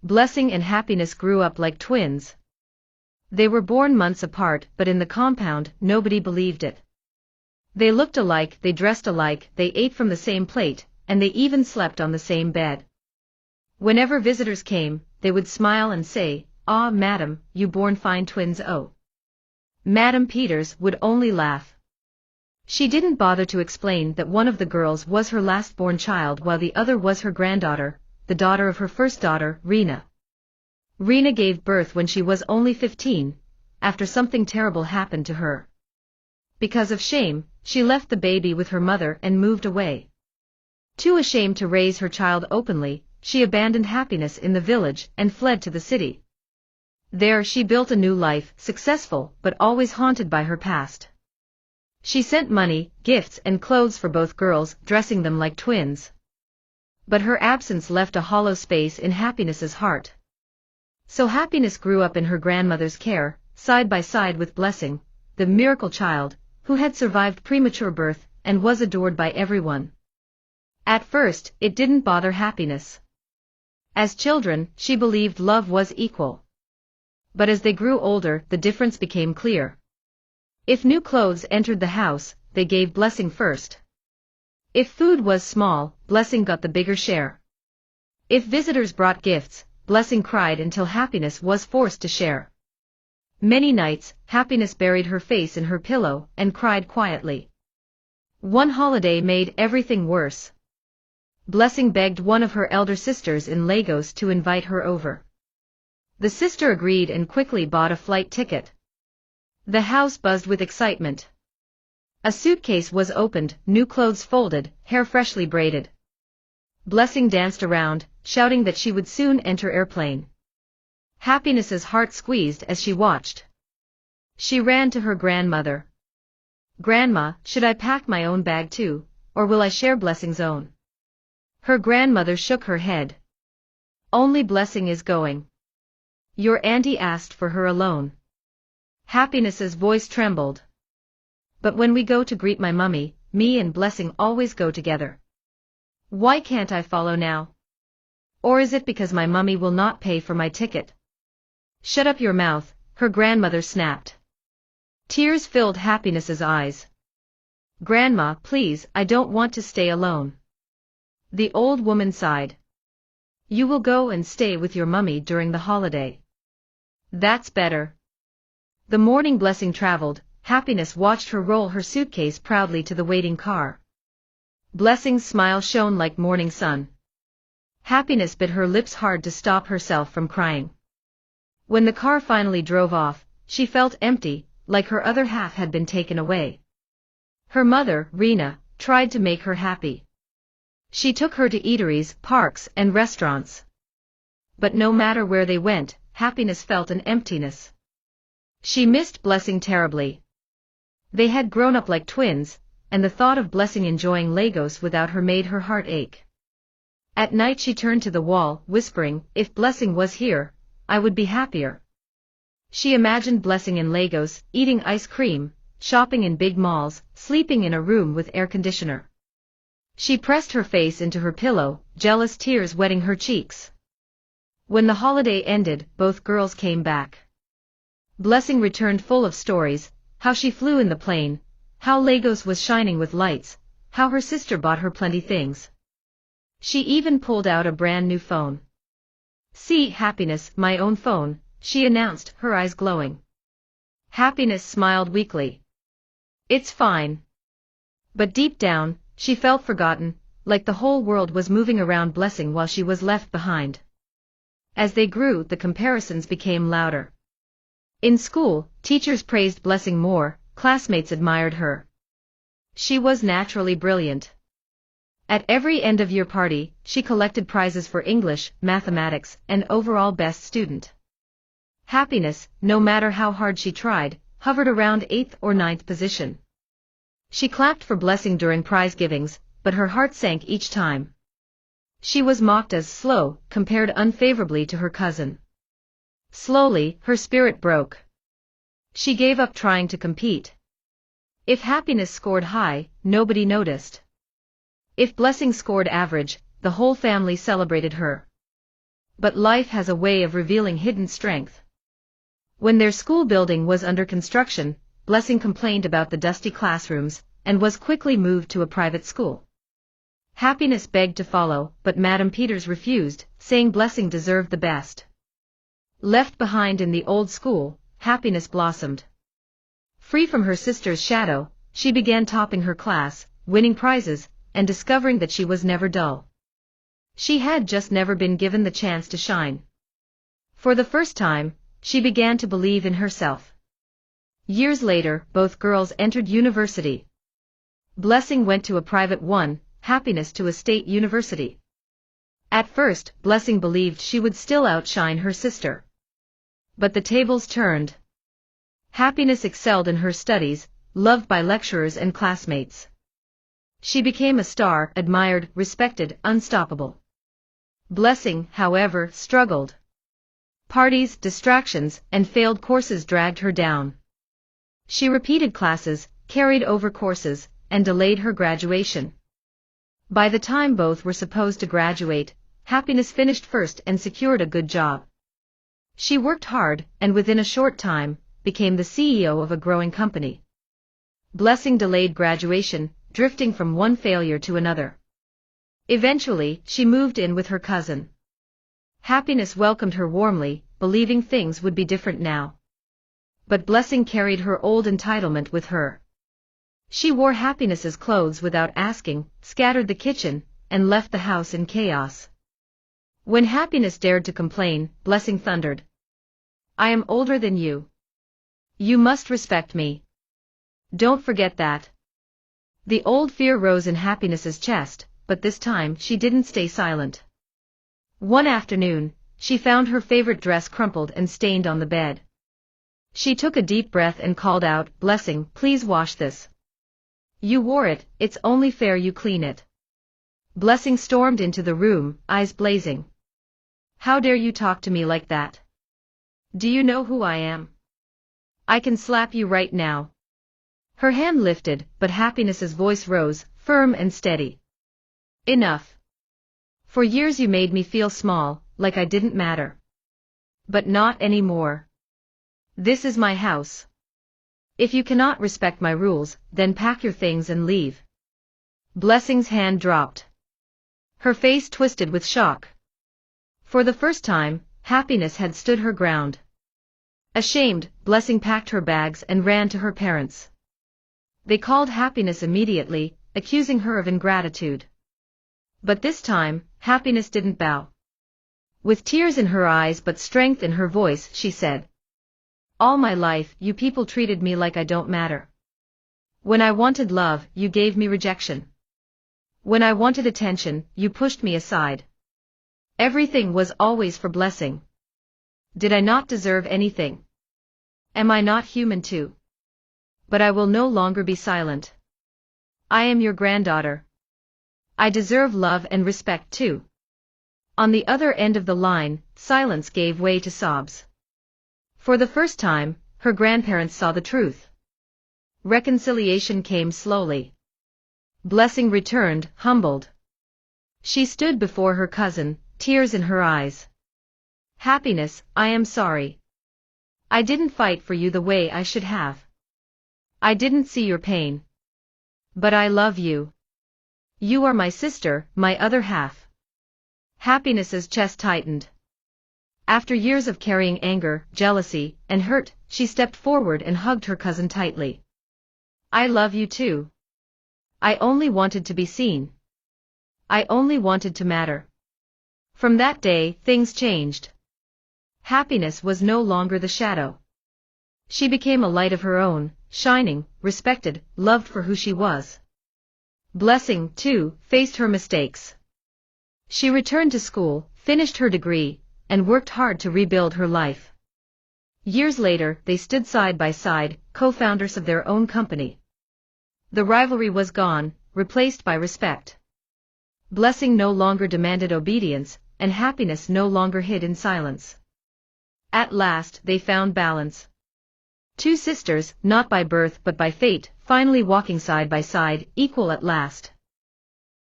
Blessing and Happiness grew up like twins. They were born months apart, but in the compound, nobody believed it. They looked alike, they dressed alike, they ate from the same plate, and they even slept on the same bed. Whenever visitors came, they would smile and say, "Ah, madam, you born fine twins." Oh. Madam Peters would only laugh. She didn't bother to explain that one of the girls was her last-born child while the other was her granddaughter, the daughter of her first daughter, Rena. Rena gave birth when she was only 15, after something terrible happened to her. Because of shame, she left the baby with her mother and moved away. Too ashamed to raise her child openly, she abandoned Happiness in the village and fled to the city. There she built a new life, successful but always haunted by her past. She sent money, gifts and clothes for both girls, dressing them like twins. But her absence left a hollow space in Happiness's heart. So Happiness grew up in her grandmother's care, side by side with Blessing, the miracle child, who had survived premature birth and was adored by everyone. At first, it didn't bother Happiness. As children, she believed love was equal. But as they grew older, the difference became clear. If new clothes entered the house, they gave Blessing first. If food was small, Blessing got the bigger share. If visitors brought gifts, Blessing cried until Happiness was forced to share. Many nights, Happiness buried her face in her pillow and cried quietly. One holiday made everything worse. Blessing begged one of her elder sisters in Lagos to invite her over. The sister agreed and quickly bought a flight ticket. The house buzzed with excitement. A suitcase was opened, new clothes folded, hair freshly braided. Blessing danced around, shouting that she would soon enter airplane. Happiness's heart squeezed as she watched. She ran to her grandmother. "Grandma, should I pack my own bag too, or will I share Blessing's own?" Her grandmother shook her head. "Only Blessing is going. Your auntie asked for her alone." Happiness's voice trembled. "But when we go to greet my mummy, me and Blessing always go together. Why can't I follow now? Or is it because my mummy will not pay for my ticket?" "Shut up your mouth," her grandmother snapped. Tears filled Happiness's eyes. "Grandma, please, I don't want to stay alone." The old woman sighed. "You will go and stay with your mummy during the holiday." "That's better." The morning Blessing traveled, Happiness watched her roll her suitcase proudly to the waiting car. Blessing's smile shone like morning sun. Happiness bit her lips hard to stop herself from crying. When the car finally drove off, she felt empty, like her other half had been taken away. Her mother, Rena, tried to make her happy. She took her to eateries, parks, and restaurants. But no matter where they went, Happiness felt an emptiness. She missed Blessing terribly. They had grown up like twins, and the thought of Blessing enjoying Lagos without her made her heart ache. At night she turned to the wall, whispering, "If Blessing was here, I would be happier." She imagined Blessing in Lagos, eating ice cream, shopping in big malls, sleeping in a room with air conditioner. She pressed her face into her pillow, jealous tears wetting her cheeks. When the holiday ended, both girls came back. Blessing returned full of stories, how she flew in the plane, how Lagos was shining with lights, how her sister bought her plenty things. She even pulled out a brand new phone. "See, Happiness, my own phone," she announced, her eyes glowing. Happiness smiled weakly. "It's fine." But deep down, she felt forgotten, like the whole world was moving around Blessing while she was left behind. As they grew, the comparisons became louder. In school, teachers praised Blessing more, classmates admired her. She was naturally brilliant. At every end-of-year party, she collected prizes for English, mathematics, and overall best student. Happiness, no matter how hard she tried, hovered around 8th or 9th position. She clapped for Blessing during prize givings, but her heart sank each time. She was mocked as slow, compared unfavorably to her cousin. Slowly, her spirit broke. She gave up trying to compete. If Happiness scored high, nobody noticed. If Blessing scored average, the whole family celebrated her. But life has a way of revealing hidden strength. When their school building was under construction, Blessing complained about the dusty classrooms, and was quickly moved to a private school. Happiness begged to follow, but Madame Peters refused, saying Blessing deserved the best. Left behind in the old school, Happiness blossomed. Free from her sister's shadow, she began topping her class, winning prizes, and discovering that she was never dull. She had just never been given the chance to shine. For the first time, she began to believe in herself. Years later, both girls entered university. Blessing went to a private one, Happiness to a state university. At first, Blessing believed she would still outshine her sister. But the tables turned. Happiness excelled in her studies, loved by lecturers and classmates. She became a star, admired, respected, unstoppable. Blessing, however, struggled. Parties, distractions, and failed courses dragged her down. She repeated classes, carried over courses, and delayed her graduation. By the time both were supposed to graduate, Happiness finished first and secured a good job. She worked hard, and within a short time, became the CEO of a growing company. Blessing delayed graduation, drifting from one failure to another. Eventually, she moved in with her cousin. Happiness welcomed her warmly, believing things would be different now. But Blessing carried her old entitlement with her. She wore Happiness's clothes without asking, scattered the kitchen, and left the house in chaos. When Happiness dared to complain, Blessing thundered. "I am older than you. You must respect me. Don't forget that." The old fear rose in Happiness's chest, but this time she didn't stay silent. One afternoon, she found her favorite dress crumpled and stained on the bed. She took a deep breath and called out, "Blessing, please wash this. You wore it, it's only fair you clean it." Blessing stormed into the room, eyes blazing. "How dare you talk to me like that? Do you know who I am? I can slap you right now." Her hand lifted, but Happiness's voice rose, firm and steady. "Enough. For years you made me feel small, like I didn't matter. But not anymore. This is my house. If you cannot respect my rules, then pack your things and leave." Blessing's hand dropped. Her face twisted with shock. For the first time, Happiness had stood her ground. Ashamed, Blessing packed her bags and ran to her parents. They called Happiness immediately, accusing her of ingratitude. But this time, Happiness didn't bow. With tears in her eyes but strength in her voice, she said, "All my life, you people treated me like I don't matter. When I wanted love, you gave me rejection. When I wanted attention, you pushed me aside. Everything was always for Blessing. Did I not deserve anything? Am I not human too? But I will no longer be silent. I am your granddaughter. I deserve love and respect too." On the other end of the line, silence gave way to sobs. For the first time, her grandparents saw the truth. Reconciliation came slowly. Blessing returned, humbled. She stood before her cousin, tears in her eyes. "Happiness, I am sorry. I didn't fight for you the way I should have. I didn't see your pain. But I love you. You are my sister, my other half." Happiness's chest tightened. After years of carrying anger, jealousy, and hurt, she stepped forward and hugged her cousin tightly. "I love you too. I only wanted to be seen. I only wanted to matter." From that day, things changed. Happiness was no longer the shadow. She became a light of her own, shining, respected, loved for who she was. Blessing, too, faced her mistakes. She returned to school, finished her degree, and worked hard to rebuild her life. Years later, they stood side by side, co-founders of their own company. The rivalry was gone, replaced by respect. Blessing no longer demanded obedience, and Happiness no longer hid in silence. At last, they found balance. Two sisters, not by birth but by fate, finally walking side by side, equal at last.